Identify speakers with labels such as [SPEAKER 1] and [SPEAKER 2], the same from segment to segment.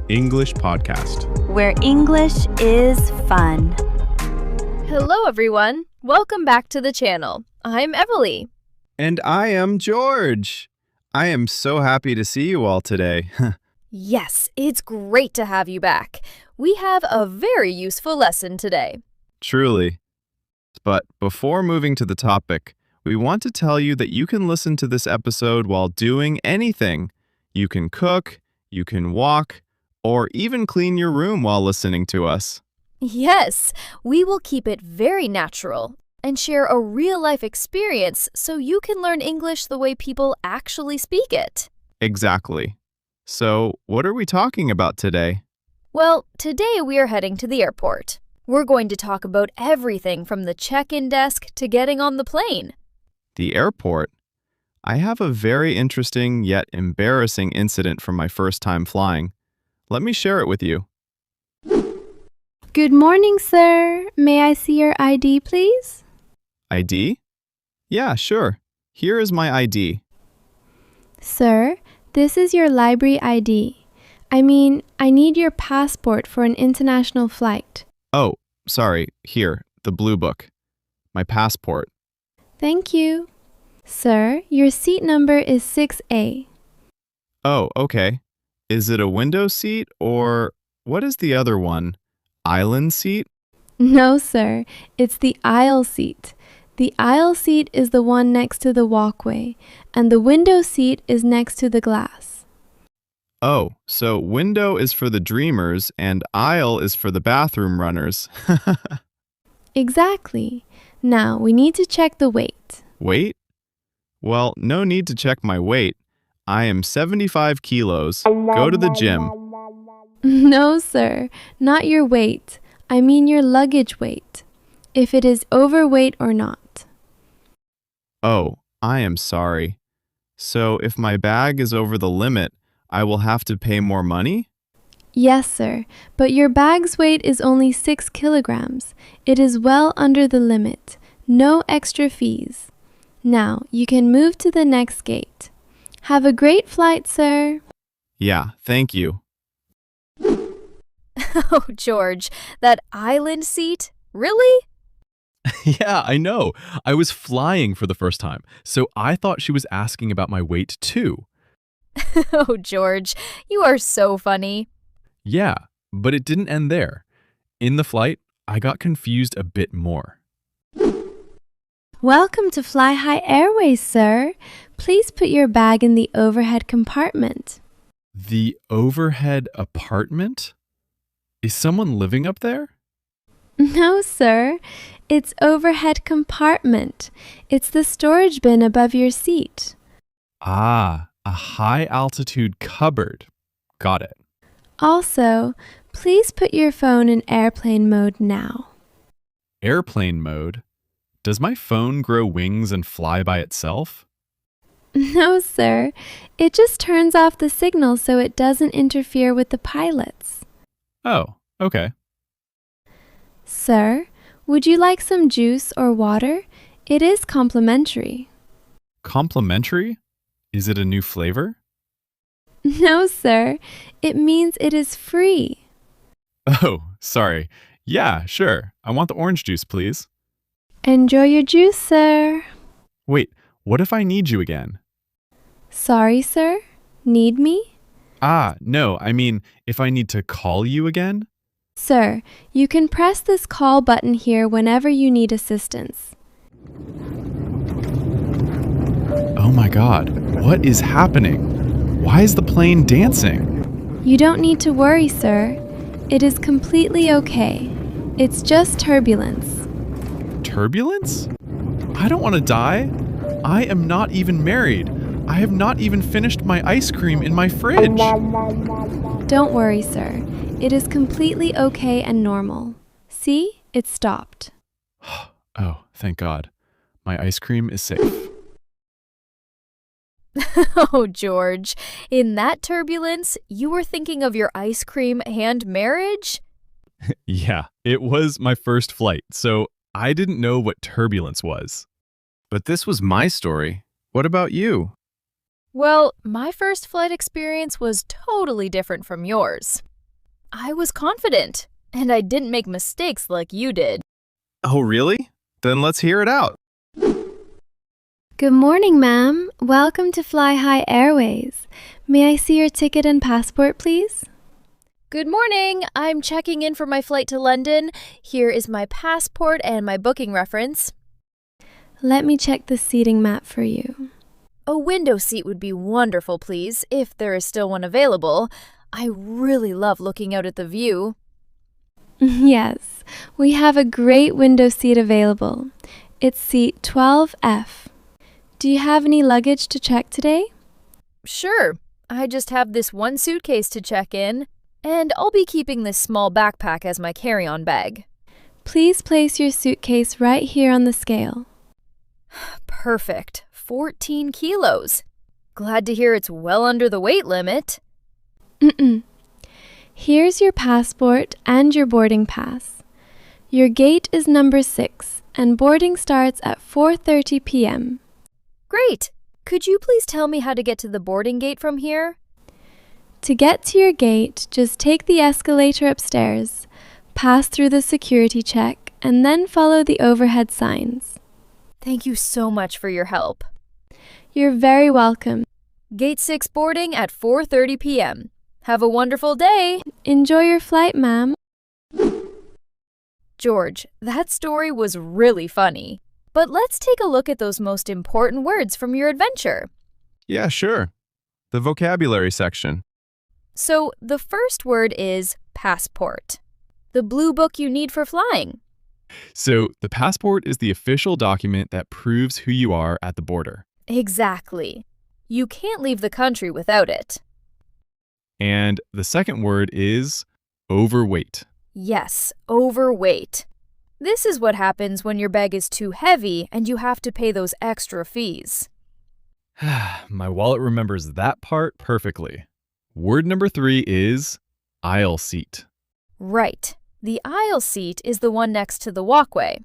[SPEAKER 1] English podcast,
[SPEAKER 2] where English is fun.
[SPEAKER 3] Hello, everyone. Welcome back to the channel. I'm Emily.
[SPEAKER 1] And I am George. I am so happy to see you all today.
[SPEAKER 3] Yes, it's great to have you back. We have a very useful lesson today.
[SPEAKER 1] Truly. But before moving to the topic, we want to tell you that you can listen to this episode while doing anything. You can cook, you can walk, or even clean your room while listening to us.
[SPEAKER 3] Yes, we will keep it very natural and share a real-life experience so you can learn English the way people actually speak it.
[SPEAKER 1] Exactly. So, what are we talking about today?
[SPEAKER 3] Well, today we are heading to the airport. We're going to talk about everything from the check-in desk to getting on the plane.
[SPEAKER 1] The airport? I have a very interesting yet embarrassing incident from my first time flying. Let me share it with you.
[SPEAKER 4] Good morning, sir. May I see your ID, please?
[SPEAKER 1] ID? Yeah, sure. Here is my ID.
[SPEAKER 4] Sir, this is your library ID. I need your passport for an international flight.
[SPEAKER 1] Oh, sorry. Here, the blue book. My passport.
[SPEAKER 4] Thank you. Sir, your seat number is 6A.
[SPEAKER 1] Oh, okay. Is it a window seat or what is the other one? Island seat?
[SPEAKER 4] No, sir. It's the aisle seat. The aisle seat is the one next to the walkway, and the window seat is next to the glass.
[SPEAKER 1] Oh, so window is for the dreamers and aisle is for the bathroom runners.
[SPEAKER 4] Exactly. Now, we need to check the weight.
[SPEAKER 1] Weight? Well, no need to check my weight. I am 75 kilos. Go to the gym.
[SPEAKER 4] No, sir. Not your weight. I mean your luggage weight. If it is overweight or not.
[SPEAKER 1] Oh, I am sorry. So if my bag is over the limit, I will have to pay more money?
[SPEAKER 4] Yes, sir. But your bag's weight is only 6 kilograms. It is well under the limit. No extra fees. Now, you can move to the next gate. Have a great flight, sir.
[SPEAKER 1] Yeah, thank you.
[SPEAKER 3] Oh, George, that island seat? Really?
[SPEAKER 5] Yeah, I know. I was flying for the first time, so I thought she was asking about my weight too.
[SPEAKER 3] Oh, George, you are so funny.
[SPEAKER 5] Yeah, but it didn't end there. In the flight, I got confused a bit more.
[SPEAKER 4] Welcome to Fly High Airways, sir. Please put your bag in the overhead compartment.
[SPEAKER 5] The overhead apartment? Is someone living up there?
[SPEAKER 4] No, sir. It's overhead compartment. It's the storage bin above your seat.
[SPEAKER 5] Ah, a high-altitude cupboard. Got it.
[SPEAKER 4] Also, please put your phone in airplane mode now.
[SPEAKER 5] Airplane mode? Does my phone grow wings and fly by itself?
[SPEAKER 4] No, sir. It just turns off the signal so it doesn't interfere with the pilots.
[SPEAKER 5] Oh, okay.
[SPEAKER 4] Sir, would you like some juice or water? It is complimentary.
[SPEAKER 5] Complimentary? Is it a new flavor?
[SPEAKER 4] No, sir. It means it is free.
[SPEAKER 5] Oh, sorry. Yeah, sure. I want the orange juice, please.
[SPEAKER 4] Enjoy your juice, sir.
[SPEAKER 5] Wait, what if I need you again?
[SPEAKER 4] Sorry, sir. Need me?
[SPEAKER 5] No, I mean, if I need to call you again?
[SPEAKER 4] Sir, you can press this call button here whenever you need assistance.
[SPEAKER 5] Oh my God, what is happening? Why is the plane dancing?
[SPEAKER 4] You don't need to worry, sir. It is completely okay. It's just turbulence.
[SPEAKER 5] Turbulence? I don't want to die. I am not even married. I have not even finished my ice cream in my fridge.
[SPEAKER 4] Don't worry, sir. It is completely okay and normal. See? It stopped.
[SPEAKER 5] Oh, thank God. My ice cream is safe.
[SPEAKER 3] Oh, George, in that turbulence, you were thinking of your ice cream and marriage?
[SPEAKER 5] Yeah, it was my first flight, so I didn't know what turbulence was.
[SPEAKER 1] But this was my story. What about you?
[SPEAKER 3] Well, my first flight experience was totally different from yours. I was confident, and I didn't make mistakes like you did.
[SPEAKER 1] Oh, really? Then let's hear it out.
[SPEAKER 4] Good morning, ma'am. Welcome to Fly High Airways. May I see your ticket and passport, please?
[SPEAKER 3] Good morning. I'm checking in for my flight to London. Here is my passport and my booking reference.
[SPEAKER 4] Let me check the seating map for you.
[SPEAKER 3] A window seat would be wonderful, please, if there is still one available. I really love looking out at the view.
[SPEAKER 4] Yes, we have a great window seat available. It's seat 12F. Do you have any luggage to check today?
[SPEAKER 3] Sure. I just have this one suitcase to check in, and I'll be keeping this small backpack as my carry-on bag.
[SPEAKER 4] Please place your suitcase right here on the scale.
[SPEAKER 3] Perfect. 14 kilos. Glad to hear it's well under the weight limit.
[SPEAKER 4] Here's your passport and your boarding pass. Your gate is number 6, and boarding starts at 4:30 p.m.
[SPEAKER 3] Great. Could you please tell me how to get to the boarding gate from here?
[SPEAKER 4] To get to your gate, just take the escalator upstairs, pass through the security check, and then follow the overhead signs.
[SPEAKER 3] Thank you so much for your help.
[SPEAKER 4] You're very welcome.
[SPEAKER 3] Gate 6 boarding at 4:30 p.m. Have a wonderful day.
[SPEAKER 4] Enjoy your flight, ma'am.
[SPEAKER 3] George, that story was really funny. But let's take a look at those most important words from your adventure.
[SPEAKER 1] Yeah, sure. The vocabulary section.
[SPEAKER 3] So, the first word is passport. The blue book you need for flying.
[SPEAKER 5] So, the passport is the official document that proves who you are at the border.
[SPEAKER 3] Exactly. You can't leave the country without it.
[SPEAKER 5] And the second word is overweight.
[SPEAKER 3] Yes, overweight. This is what happens when your bag is too heavy and you have to pay those extra fees.
[SPEAKER 5] My wallet remembers that part perfectly. Word number 3 is aisle seat.
[SPEAKER 3] Right. The aisle seat is the one next to the walkway.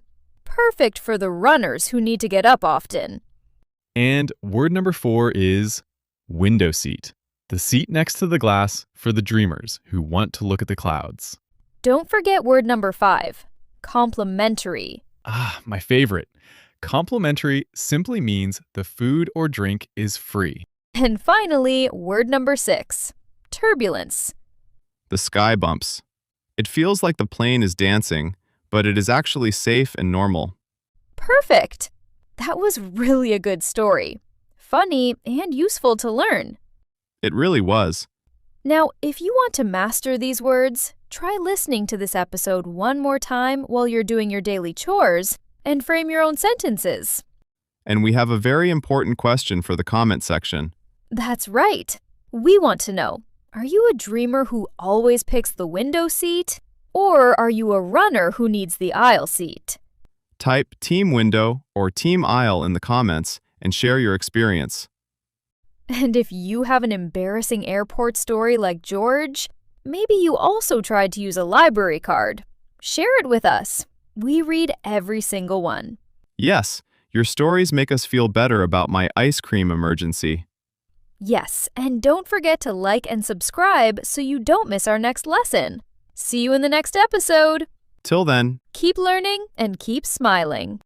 [SPEAKER 3] Perfect for the runners who need to get up often.
[SPEAKER 5] And word number 4 is window seat. The seat next to the glass for the dreamers who want to look at the clouds.
[SPEAKER 3] Don't forget word number 5. Complimentary.
[SPEAKER 5] My favorite. Complimentary simply means the food or drink is free.
[SPEAKER 3] And finally, word number 6. Turbulence.
[SPEAKER 1] The sky bumps. It feels like the plane is dancing, but it is actually safe and normal.
[SPEAKER 3] Perfect. That was really a good story. Funny and useful to learn.
[SPEAKER 1] It really was.
[SPEAKER 3] Now, if you want to master these words, try listening to this episode one more time while you're doing your daily chores and frame your own sentences.
[SPEAKER 1] And we have a very important question for the comment section.
[SPEAKER 3] That's right. We want to know, are you a dreamer who always picks the window seat? Or are you a runner who needs the aisle seat?
[SPEAKER 1] Type Team Window or Team Aisle in the comments and share your experience.
[SPEAKER 3] And if you have an embarrassing airport story like George, maybe you also tried to use a library card. Share it with us. We read every single one.
[SPEAKER 1] Yes, your stories make us feel better about my ice cream emergency.
[SPEAKER 3] Yes, and don't forget to like and subscribe so you don't miss our next lesson. See you in the next episode.
[SPEAKER 1] Till then.
[SPEAKER 3] Keep learning and keep smiling.